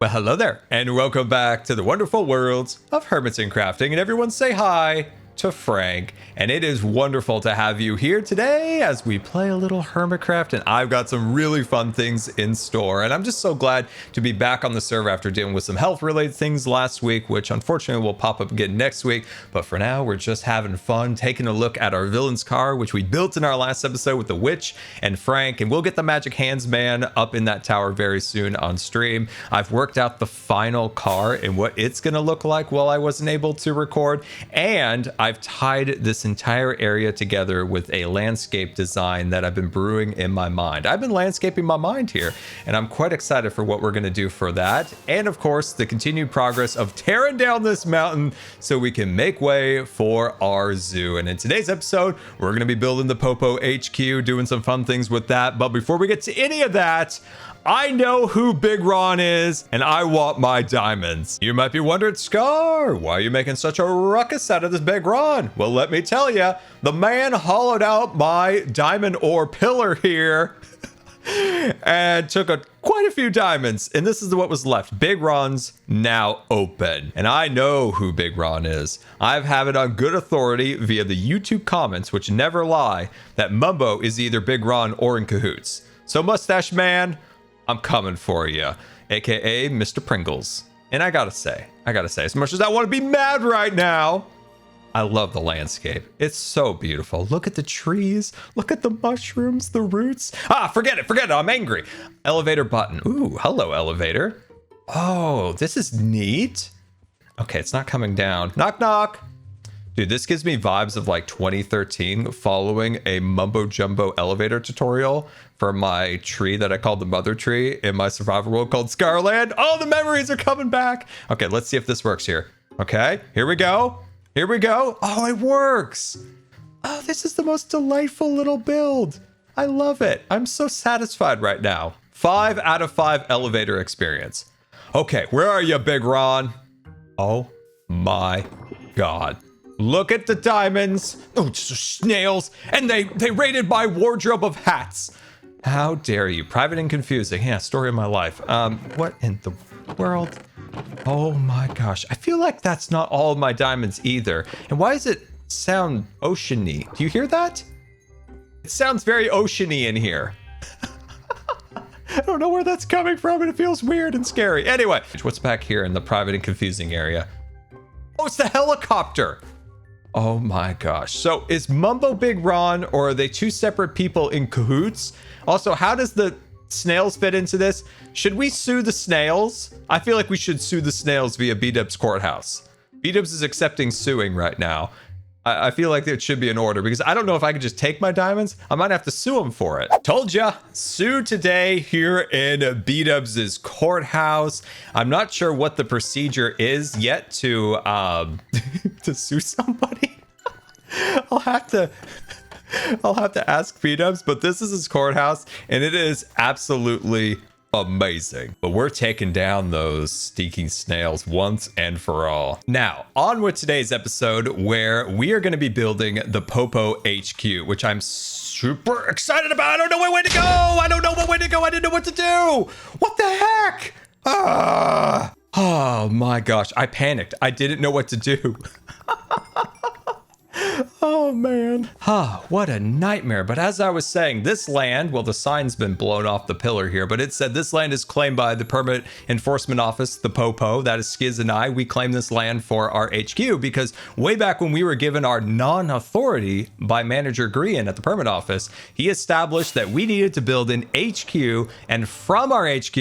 Well, hello there, and welcome back to the wonderful worlds of Hermits and Crafting. And everyone say hi to Frank. And it is wonderful to have you here today as we play a little Hermitcraft. And I've got some really fun things in store. And I'm just so glad to be back on the server after dealing with some health-related things last week, which unfortunately will pop up again next week. But for now, we're just having fun, taking a look at our villain's car, which we built in our last episode with the witch and Frank. And we'll get the magic hands man up in that tower very soon on stream. I've worked out the final car and what it's going to look like while I wasn't able to record. And I've tied this entire area together with a landscape design that I've been brewing in my mind. I've been landscaping my mind here, and I'm quite excited for what we're going to do for that. And of course, the continued progress of tearing down this mountain so we can make way for our zoo. And in today's episode, we're going to be building the Popo HQ, doing some fun things with that. But before we get to any of that, I know who Big Ron is, and I want my diamonds. You might be wondering, Scar, why are you making such a ruckus out of this Big Ron? Well, let me tell you, the man hollowed out my diamond ore pillar here and took quite a few diamonds, and this is what was left. Big Ron's now open, and I know who Big Ron is. I've had it on good authority via the YouTube comments, which never lie, that Mumbo is either Big Ron or in cahoots. So, Mustache Man, I'm coming for you, aka Mr. Pringles. And I gotta say, as much as I want to be mad right now, I love the landscape. It's so beautiful. Look at the trees. Look at the mushrooms, the roots. Forget it. I'm angry. Elevator button. Ooh, hello, elevator. Oh, this is neat. Okay, it's not coming down. Knock, knock. Dude, this gives me vibes of like 2013 following a mumbo jumbo elevator tutorial for my tree that I called the mother tree in my survival world called Scarland. Oh, the memories are coming back. Okay, let's see if this works here. Okay, here we go. Oh, it works. Oh, this is the most delightful little build. I love it. I'm so satisfied right now. 5 out of 5 elevator experience. Okay, where are you, Big Ron? Oh my God. Look at the diamonds. Oh, snails. And they raided my wardrobe of hats. How dare you? Private and confusing. Yeah, story of my life. What in the world? Oh my gosh. I feel like that's not all of my diamonds either. And why does it sound oceany? Do you hear that? It sounds very oceany in here. I don't know where that's coming from, and it feels weird and scary. Anyway, what's back here in the private and confusing area? Oh, it's the helicopter. Oh my gosh. So is Mumbo Big Ron, or are they two separate people in cahoots? Also, how does the snails fit into this? Should we sue the snails? I feel like we should sue the snails via B-Dubs courthouse. B-Dubs is accepting suing right now. I feel like it should be an order because I don't know if I could just take my diamonds. I might have to sue them for it. Told ya, sue today here in B-Dubs' courthouse. I'm not sure what the procedure is yet to to sue somebody. I'll have to ask B-Dubs, but this is his courthouse and it is absolutely amazing. But we're taking down those stinking snails once and for all. Now, on with today's episode where we are going to be building the Popo HQ, which I'm super excited about. I don't know what way to go. I didn't know what to do. What the heck? Oh my gosh. I panicked. I didn't know what to do. Oh man. What a nightmare. But as I was saying, this land, well, the sign's been blown off the pillar here, but it said this land is claimed by the Permit Enforcement Office, the Popo. That is Skiz and I. We claim this land for our HQ because way back when we were given our non-authority by Manager Grian at the Permit Office, he established that we needed to build an HQ, and from our HQ,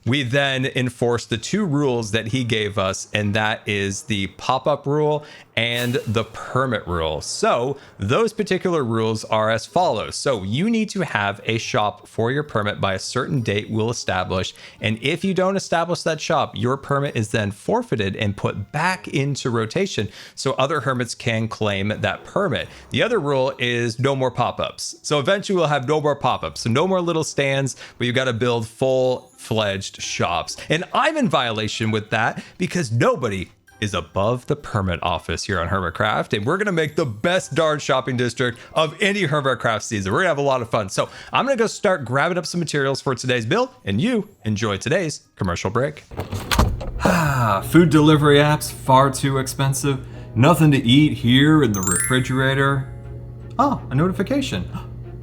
we then enforced the 2 rules that he gave us, and that is the pop-up rule and the permit rule. So those particular rules are as follows. So you need to have a shop for your permit by a certain date we'll establish. And if you don't establish that shop, your permit is then forfeited and put back into rotation so other hermits can claim that permit. The other rule is no more pop-ups. So eventually we'll have no more pop-ups. So no more little stands, but you got to build full-fledged shops. And I'm in violation with that because nobody is above the permit office here on Hermitcraft, and we're gonna make the best darn shopping district of any Hermitcraft season. We're gonna have a lot of fun. So I'm gonna go start grabbing up some materials for today's build, and you enjoy today's commercial break. Food delivery apps, far too expensive. Nothing to eat here in the refrigerator. Oh, a notification.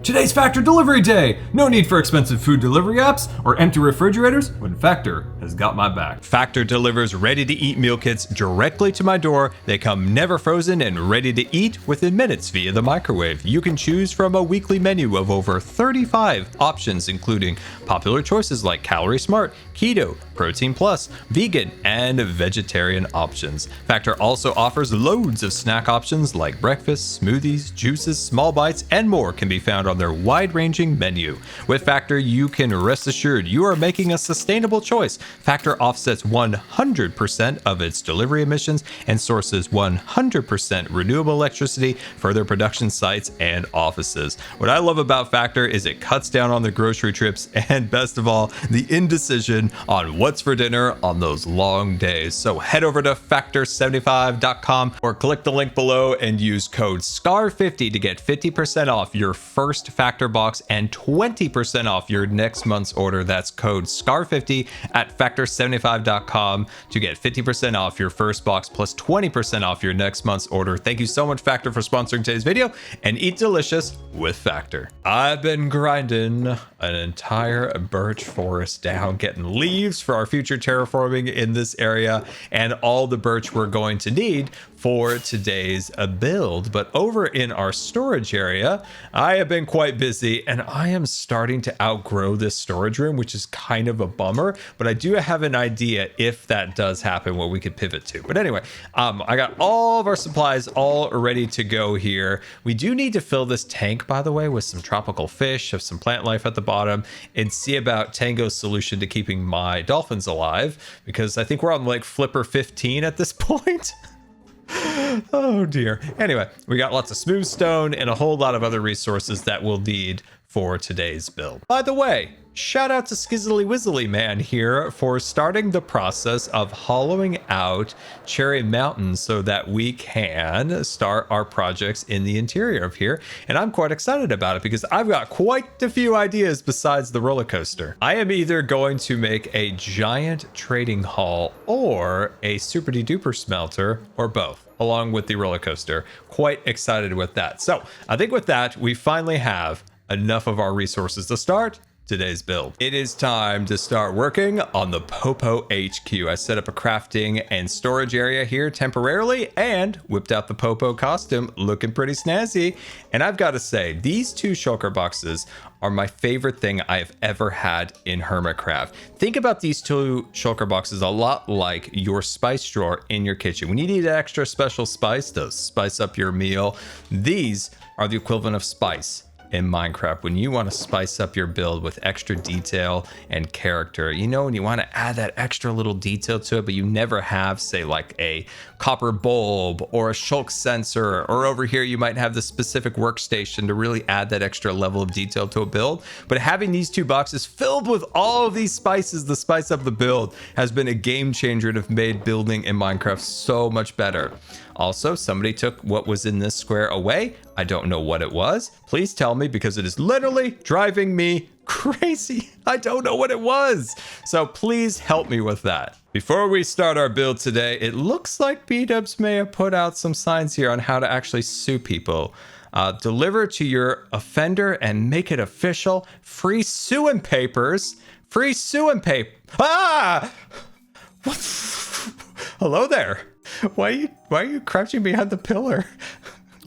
Today's Factor delivery day! No need for expensive food delivery apps or empty refrigerators when Factor has got my back. Factor delivers ready-to-eat meal kits directly to my door. They come never frozen and ready to eat within minutes via the microwave. You can choose from a weekly menu of over 35 options, including popular choices like Calorie Smart, Keto, Protein Plus, Vegan, and Vegetarian options. Factor also offers loads of snack options like breakfast, smoothies, juices, small bites, and more can be found on their wide-ranging menu. With Factor, you can rest assured you are making a sustainable choice. Factor offsets 100% of its delivery emissions and sources 100% renewable electricity for their production sites and offices. What I love about Factor is it cuts down on the grocery trips and, best of all, the indecision on what's for dinner on those long days. So head over to factor75.com or click the link below and use code SCAR50 to get 50% off your first Factor box and 20% off your next month's order. That's code SCAR50 at factor75.com to get 50% off your first box plus 20% off your next month's order. Thank you so much, Factor, for sponsoring today's video, and eat delicious with Factor. I've been grinding an entire birch forest down, getting leaves for our future terraforming in this area and all the birch we're going to need for today's build. But over in our storage area, I have been quite busy and I am starting to outgrow this storage room, which is kind of a bummer, but I do have an idea if that does happen what we could pivot to. But anyway, I got all of our supplies all ready to go here. We do need to fill this tank, by the way, with some tropical fish, have some plant life at the bottom, and see about Tango's solution to keeping my dolphins alive, because I think we're on like flipper 15 at this point. Oh dear. Anyway, we got lots of smooth stone and a whole lot of other resources that we'll need for today's build. By the way, shout out to Skizzly Wizzly Man here for starting the process of hollowing out Cherry Mountain so that we can start our projects in the interior of here. And I'm quite excited about it because I've got quite a few ideas besides the roller coaster. I am either going to make a giant trading hall or a super duper smelter or both, along with the roller coaster. Quite excited with that. So I think with that, we finally have enough of our resources to start today's build. It is time to start working on the Popo HQ. I set up a crafting and storage area here temporarily and whipped out the Popo costume, looking pretty snazzy. And I've got to say, these two shulker boxes are my favorite thing I've ever had in Hermitcraft. Think about these two shulker boxes a lot like your spice drawer in your kitchen. When you need an extra special spice to spice up your meal, these are the equivalent of spice in Minecraft. When you want to spice up your build with extra detail and character, you know, when you want to add that extra little detail to it, but you never have, say, like a copper bulb or a shulk sensor, or over here you might have the specific workstation to really add that extra level of detail to a build. But having these two boxes filled with all of these spices to spice up the build has been a game changer and have made building in Minecraft so much better. Also, somebody took what was in this square away. I don't know what it was. Please tell me, because it is literally driving me crazy. I don't know what it was. So please help me with that. Before we start our build today, it looks like B-Dubs may have put out some signs here on how to actually sue people. Deliver to your offender and make it official. Free suing papers. Free suing paper. Ah! What? Hello there. Why are you crouching behind the pillar?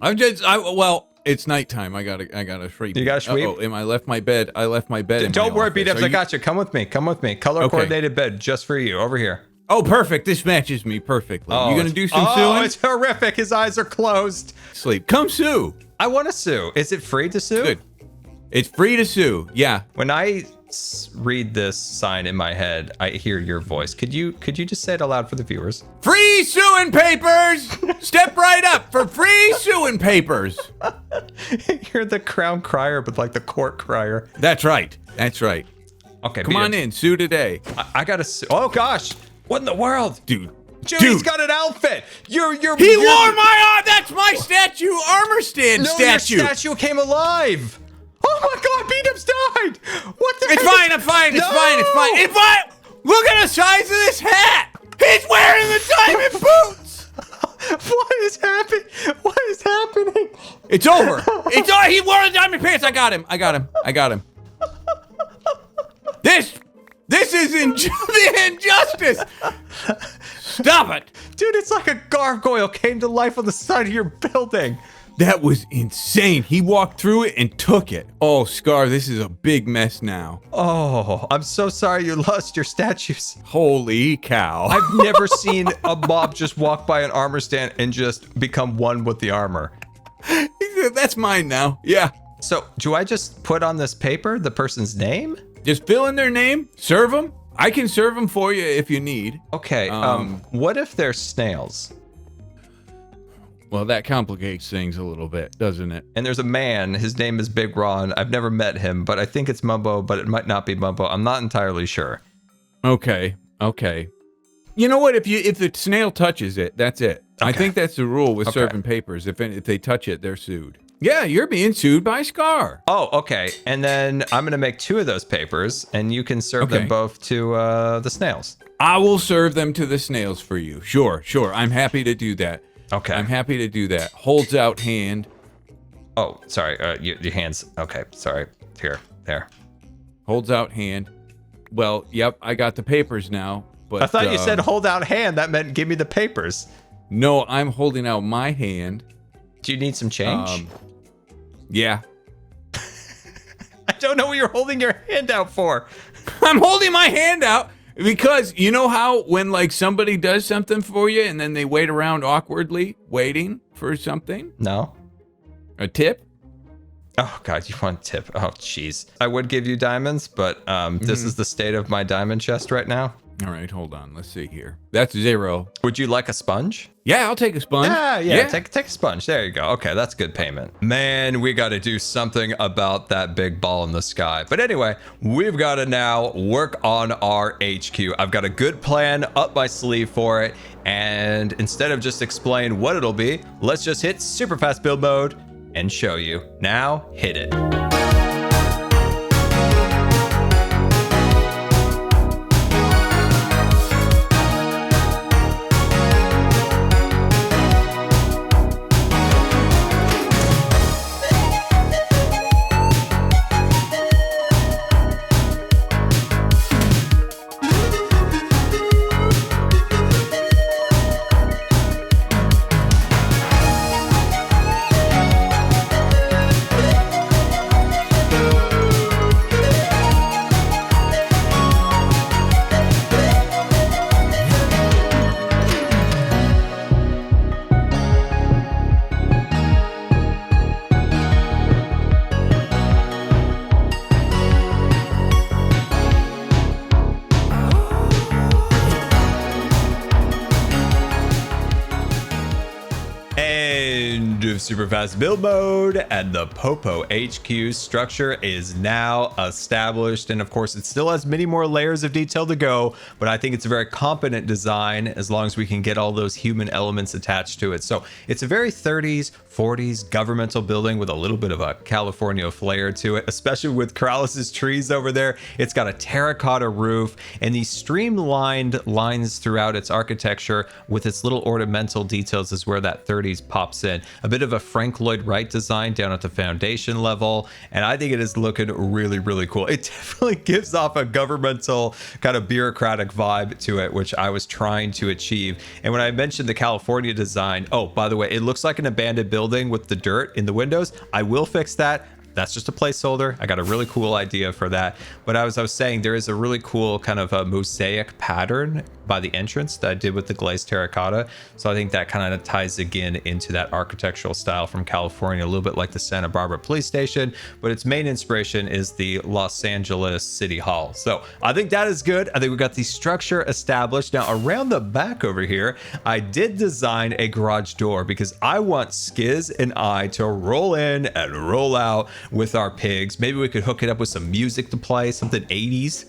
Well, it's nighttime. I gotta sleep. You gotta sleep? Oh, I left my bed. Don't worry, B-Dubs. I got you. Come with me. Color coordinated bed just for you. Over here. Oh, perfect. This matches me perfectly. You gonna do some suing? Oh, it's horrific. His eyes are closed. Sleep. Come sue. I want to sue. Is it free to sue? Good. It's free to sue. Yeah. When I read this sign in my head, I hear your voice. Could you just say it aloud for the viewers? Free suing papers. Step right up for free suing papers. You're the crown crier, but like the court crier. That's right. Okay, come on in. Sue today. I gotta sue. Oh gosh, what in the world, dude? He's got an outfit. He wore my arm. That's my statue, armor stand statue. Your statue came alive. Oh my God, Beat-Up's died. What the It's heck? fine, I'm fine, it's fine, it's fine. It's fine. Look at the size of this hat. He's wearing the diamond boots. What is happening? What is happening? It's over. It's over. He wore the diamond pants. I got him. This is the injustice. Stop it. Dude, it's like a gargoyle came to life on the side of your building. That was insane. He walked through it and took it. Oh, Scar, this is a big mess now. Oh, I'm so sorry you lost your statues. Holy cow. I've never seen a mob just walk by an armor stand and just become one with the armor. That's mine now. Yeah. So, do I just put on this paper the person's name? Just fill in their name, serve them. I can serve them for you if you need. Okay, what if they're snails? Well, that complicates things a little bit, doesn't it? And there's a man, his name is Big Ron. I've never met him, but I think it's Mumbo, but it might not be Mumbo. I'm not entirely sure. Okay. You know what? If the snail touches it, that's it. Okay. I think that's the rule with serving papers. If they touch it, they're sued. Yeah, you're being sued by Scar. Oh, okay. And then I'm going to make 2 of those papers, and you can serve them both to the snails. I will serve them to the snails for you. Sure. I'm happy to do that. Okay. I'm happy to do that. Holds out hand. Oh, sorry. Your hands. Okay, sorry. There. Holds out hand. Well, yep, I got the papers now. But I thought you said hold out hand. That meant give me the papers. No, I'm holding out my hand. Do you need some change? Yeah. I don't know what you're holding your hand out for. I'm holding my hand out because you know how when like somebody does something for you and then they wait around awkwardly waiting for something? No. A tip? Oh God, you want a tip? Oh jeez. I would give you diamonds, but this is the state of my diamond chest right now. All right, hold on. Let's see here. That's 0. Would you like a sponge? Yeah, I'll take a sponge. Yeah. Take a sponge. There you go. Okay, that's good payment. Man, we got to do something about that big ball in the sky. But anyway, we've got to now work on our HQ. I've got a good plan up my sleeve for it. And instead of just explain what it'll be, let's just hit super fast build mode and show you. Now, hit it. Super fast build mode, and the Popo HQ structure is now established. And of course, it still has many more layers of detail to go, but I think it's a very competent design as long as we can get all those human elements attached to it. So it's a very 30s, 40s governmental building with a little bit of a California flair to it, especially with Corralis's trees over there. It's got a terracotta roof and these streamlined lines throughout its architecture with its little ornamental details is where that 30s pops in. A bit of a Frank Lloyd Wright design down at the foundation level, and I think it is looking really, really cool. It definitely gives off a governmental kind of bureaucratic vibe to it, which I was trying to achieve. And when I mentioned the California design, oh, by the way, it looks like an abandoned building with the dirt in the windows. I will fix that. That's just a placeholder. I got a really cool idea for that. But as I was saying, there is a really cool kind of a mosaic pattern by the entrance that I did with the glazed terracotta. So I think that kind of ties again into that architectural style from California, a little bit like the Santa Barbara police station, but its main inspiration is the Los Angeles City Hall. So I think that is good. I think we got the structure established. Now around the back over here, I did design a garage door because I want Skiz and I to roll in and roll out with our pigs. Maybe we could hook it up with some music to play, something 80s.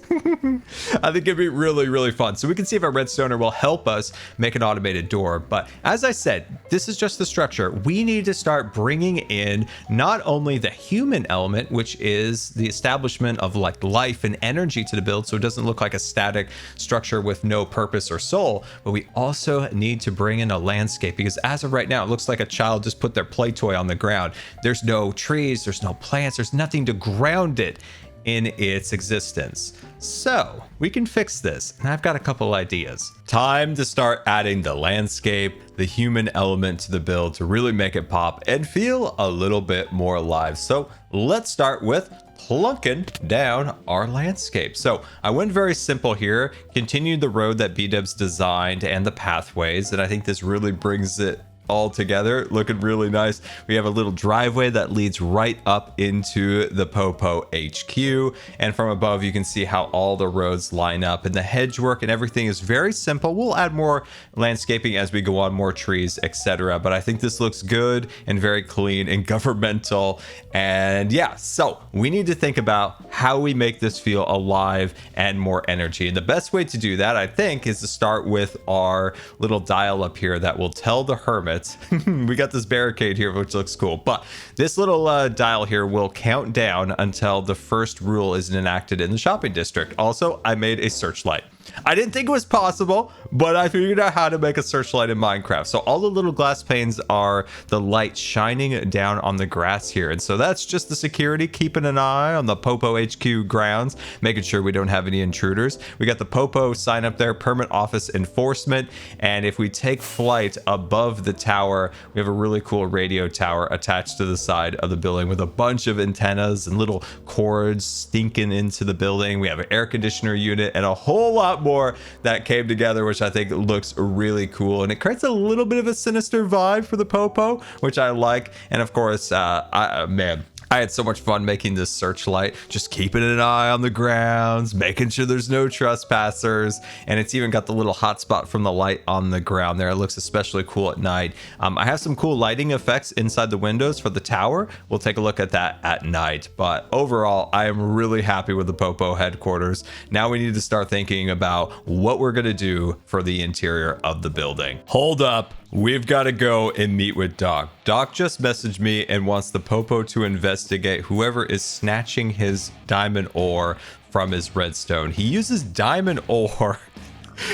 I think it'd be really, really fun. So we can see if our redstoner will help us make an automated door. But as I said, this is just the structure. We need to start bringing in not only the human element, which is the establishment of like life and energy to the build, so it doesn't look like a static structure with no purpose or soul, but we also need to bring in a landscape, because as of right now, it looks like a child just put their play toy on the ground. There's no trees, there's no plants, there's nothing to ground it in its existence. So we can fix this, and I've got a couple ideas. Time to start adding the landscape, the human element to the build to really make it pop and feel a little bit more alive. So let's start with plunking down our landscape. So I went very simple here, continued the road that B-Dubs designed and the pathways, and I think this really brings it all together, looking really nice. We have a little driveway that leads right up into the Popo HQ, and from above you can see how all the roads line up, and the hedge work and everything is very simple. We'll add more landscaping as we go on, more trees, etc., but I think this looks good and very clean and governmental. And yeah, so we need to think about how we make this feel alive and more energy, and the best way to do that, I think, is to start with our little dial up here that will tell the hermit. We got this barricade here, which looks cool, but this little dial here will count down until the first rule is enacted in the shopping district. Also, I made a searchlight. I didn't think it was possible, but I figured out how to make a searchlight in Minecraft. So all the little glass panes are the light shining down on the grass here. And so that's just the security, keeping an eye on the Popo HQ grounds, making sure we don't have any intruders. We got the Popo sign up there, permit office enforcement. And if we take flight above the tower, we have a really cool radio tower attached to the side of the building with a bunch of antennas and little cords stinking into the building. We have an air conditioner unit and a whole lot more that came together, which I think looks really cool, and it creates a little bit of a sinister vibe for the Popo, which I like. And of course, man, I had so much fun making this searchlight, just keeping an eye on the grounds, making sure there's no trespassers, and it's even got the little hotspot from the light on the ground there. It looks especially cool at night. I have some cool lighting effects inside the windows for the tower. We'll take a look at that at night, but overall, I am really happy with the Popo headquarters. Now we need to start thinking about what we're gonna do for the interior of the building. Hold up. We've got to go and meet with Doc. Doc just messaged me and wants the Popo to investigate whoever is snatching his diamond ore from his redstone. He uses diamond ore.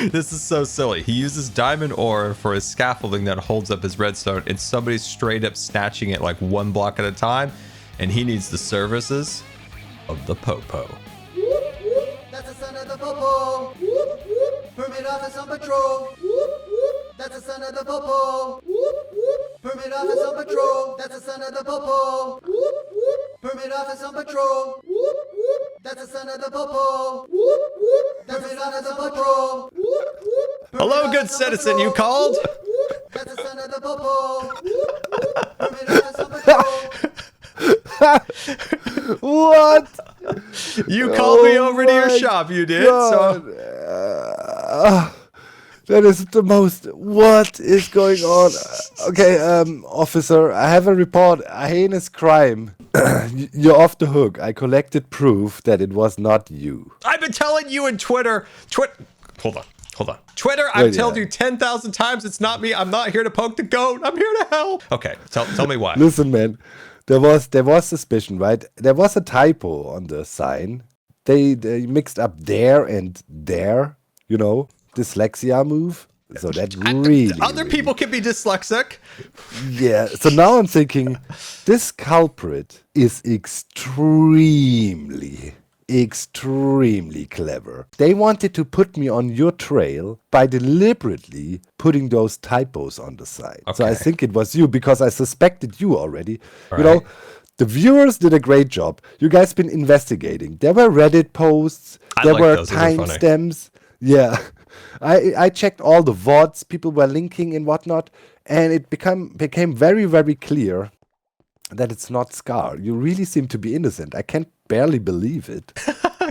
This is so silly. He uses diamond ore for his scaffolding that holds up his redstone, and somebody's straight up snatching it like one block at a time, and he needs the services of the Popo. That's the son of the Popo. Permit office on patrol. That's the son of the Popo. Permit office on patrol. That's the son of the Popo. Permit office on patrol. That's the son of the Popo. Permit office on patrol. Hello, good citizen. You called? That's the son of the Popo. Permit office on patrol. What? You called me over to your shop, you did. So that is the most. What is going on? Okay, officer, I have a report. A heinous crime. You're off the hook. I collected proof that it was not you. I've been telling you in Twitter. Hold on. Twitter, I've told you 10,000 times it's not me. I'm not here to poke the goat. I'm here to help. Okay, tell me why. Listen, man. There was suspicion, right? There was a typo on the sign. They mixed up there and there, you know, dyslexia move. So that really... Other people can be dyslexic. Yeah, so now I'm thinking, this culprit is extremely clever. They wanted to put me on your trail by deliberately putting those typos on the side. Okay. So I think it was you, because I suspected you already. All you know, the viewers did a great job. You guys been investigating. There were Reddit posts. There were timestamps. Yeah. I checked all the VODs. People were linking and whatnot. And it became very, very clear that it's not Scar. You really seem to be innocent. I can't barely believe it.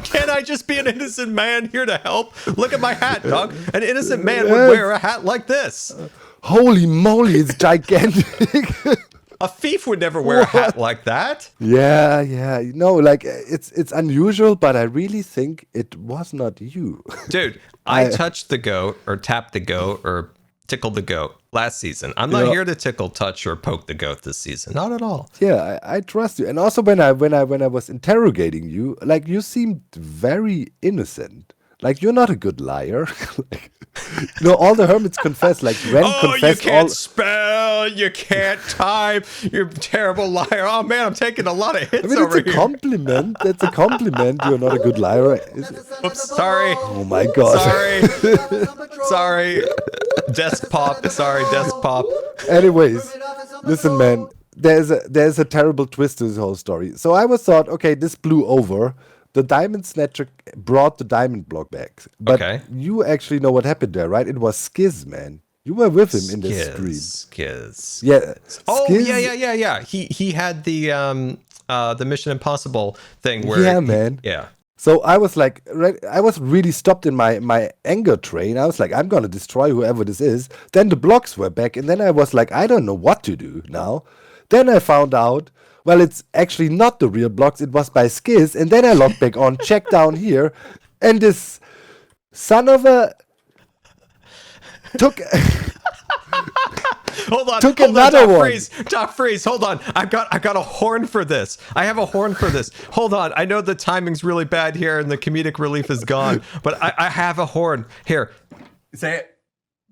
Can't I just be an innocent man here to help? Look at my hat, dog. An innocent man would wear a hat like this. Holy moly, it's gigantic. A thief would never wear a hat like that. Yeah. No, like it's unusual, but I really think it was not you. Dude, I touched the goat or tapped the goat or tickled the goat last season. I'm not here to tickle, touch, or poke the goat this season. Not at all. Yeah, I trust you. And also when I was interrogating you, like you seemed very innocent. Like you're not a good liar. Like, all the hermits confess. Like Ren confessed. You can't spell. You can't type. You're a terrible liar. Oh man, I'm taking a lot of hits over it's a compliment. That's a compliment. You're not a good liar. Oops, sorry. Oh my god. Sorry. Desk pop. Sorry, desk pop. Anyways, listen, man. There's a terrible twist to this whole story. So I was thought, okay, this blew over. The diamond snatcher brought the diamond block back. But you actually know what happened there, right? It was Skiz, man. You were with him in this stream. Skiz. Yeah. Oh, Skiz, yeah. He had the Mission Impossible thing where man. Yeah. So I was like, I was really stopped in my anger train. I was like, I'm gonna destroy whoever this is. Then the blocks were back, and then I was like, I don't know what to do now. Then I found out, well, it's actually not the real blocks. It was by Skiz, and then I logged back on, checked down here, and this son of a took. Hold on. Took another one. Doc Freeze, hold on. I got a horn for this. I have a horn for this. Hold on. I know the timing's really bad here and the comedic relief is gone, but I have a horn. Here. Say it.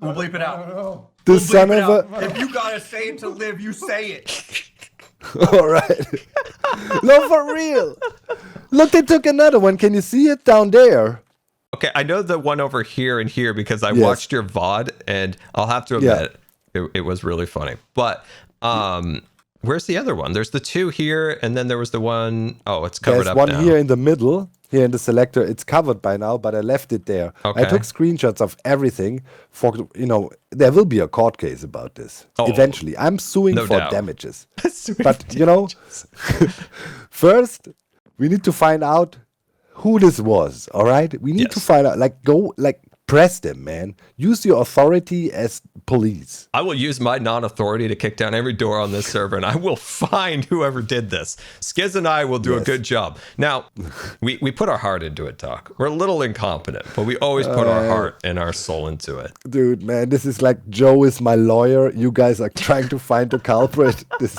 We'll bleep it out. The son of a. If you gotta say it to live, you say it. All right. No, for real. Look, they took another one. Can you see it down there? Okay, I know the one over here and here because I watched your VOD, and I'll have to admit it was really funny. But where's the other one? There's the two here, and then there was the one. Oh, it's covered up now. There's one here in the middle. Here in the selector, it's covered by now, but I left it there. Okay. I took screenshots of everything. For there will be a court case about this eventually. I'm suing for damages. But first we need to find out who this was. All right, we need to find out. Press them, man. Use your authority as police. I will use my non-authority to kick down every door on this server, and I will find whoever did this. Skiz and I will do a good job. Now, we put our heart into it, Doc. We're a little incompetent, but we always put our heart and our soul into it. Dude, man, this is like Joe is my lawyer. You guys are trying to find the culprit. This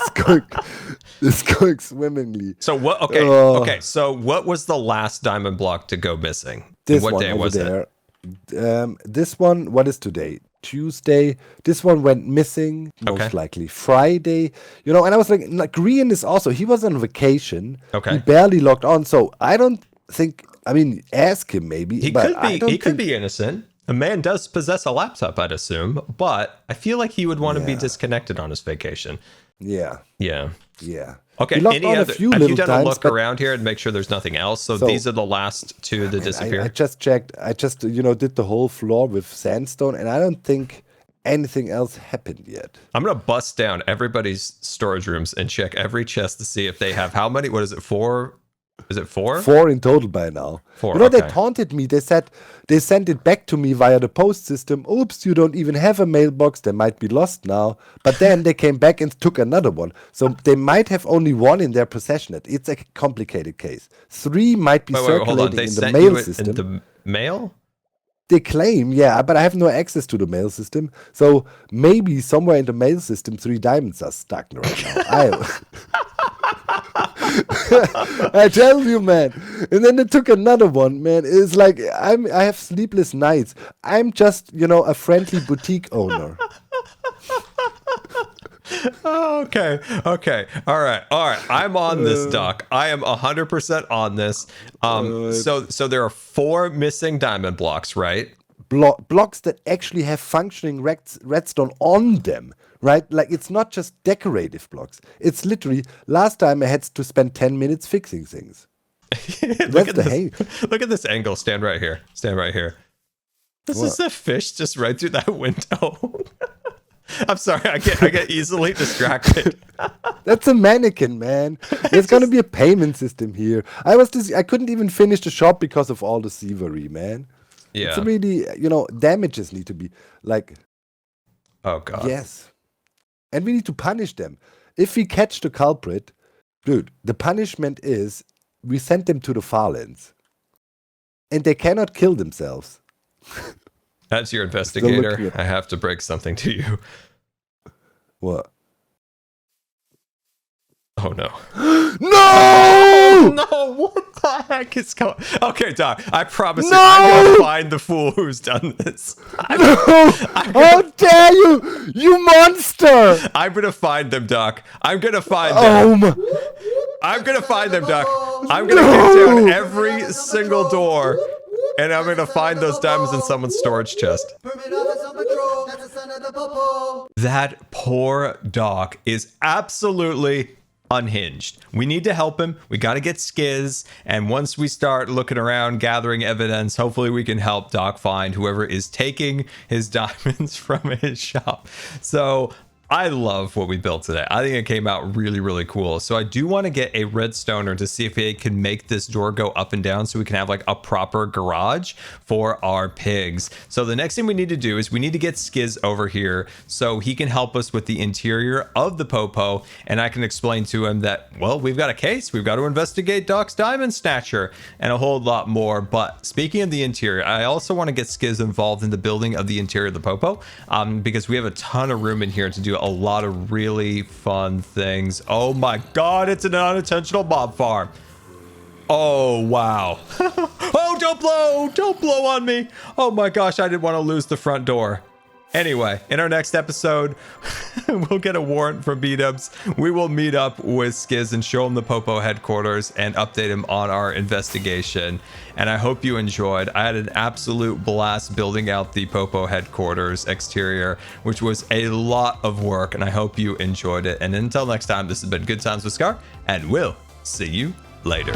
is going swimmingly. So what? Okay. So what was the last diamond block to go missing? This what one day over was there. it? This one, what is today? Tuesday. This one went missing, most likely Friday. And I was like, Green is also, he was on vacation. Okay. He barely logged on, so I don't think, ask him maybe. He could be innocent. A man does possess a laptop, I'd assume, but I feel like he would want to be disconnected on his vacation. Yeah. Okay, have you done a look around here and make sure there's nothing else? So these are the last two that disappeared? I just checked. I just, did the whole floor with sandstone, and I don't think anything else happened yet. I'm going to bust down everybody's storage rooms and check every chest to see if they have how many? What is it, 4? Is it 4? 4 in total by now. 4, They taunted me. They said they sent it back to me via the post system. Oops, you don't even have a mailbox. They might be lost now. But then they came back and took another one. So they might have only 1 in their possession. It's a complicated case. 3 might be circulating in the mail system. In the mail? They claim, but I have no access to the mail system. So maybe somewhere in the mail system, 3 diamonds are stuck right now. I tell you, man. And then they took another one, man. It's like I have sleepless nights. I'm just, a friendly boutique owner. Okay. All right. I'm on this, Doc. I am 100% on this. So there are 4 missing diamond blocks, right? Blocks that actually have functioning redstone on them, right? Like, it's not just decorative blocks. It's literally, last time I had to spend 10 minutes fixing things. Look at this angle. Stand right here. This is a fish just right through that window. I'm sorry, I get easily distracted. That's a mannequin, man. There's gonna be a payment system here. I couldn't even finish the shop because of all the thievery, man. Yeah. It's really, damages need to be like. Oh God. Yes. And we need to punish them. if we catch the culprit, dude, the punishment is we send them to the Farlands. And they cannot kill themselves. As your investigator, I have to break something to you. What? Oh no. No! No, what the heck is going on? Okay, Doc, I promise you, I'm going to find the fool who's done this. How dare you, you monster! I'm going to find them, Doc. I'm going to find Oh them. I'm going to find them, Doc. I'm going to kick down every single door, and I'm going to find those diamonds in someone's storage chest. Permit office on patrol. That's the son of the Popo. That poor Doc is absolutely unhinged. We need to help him. We got to get Skiz. And once we start looking around, gathering evidence, hopefully we can help Doc find whoever is taking his diamonds from his shop. So I love what we built today. I think it came out really, really cool. So I do want to get a redstoner to see if it can make this door go up and down so we can have like a proper garage for our pigs. So the next thing we need to do is we need to get Skiz over here so he can help us with the interior of the Popo. And I can explain to him that, well, we've got a case. We've got to investigate Doc's diamond snatcher and a whole lot more. But speaking of the interior, I also want to get Skiz involved in the building of the interior of the Popo because we have a ton of room in here to do a lot of really fun things. Oh my god, it's an unintentional mob farm. Oh wow. Oh, don't blow on me. Oh my gosh, I didn't want to lose the front door. Anyway, in our next episode, we'll get a warrant from B-Dubs. We will meet up with Skiz and show him the Popo headquarters and update him on our investigation. And I hope you enjoyed. I had an absolute blast building out the Popo headquarters exterior, which was a lot of work, and I hope you enjoyed it. And until next time, this has been Good Times with Scar, and we'll see you later.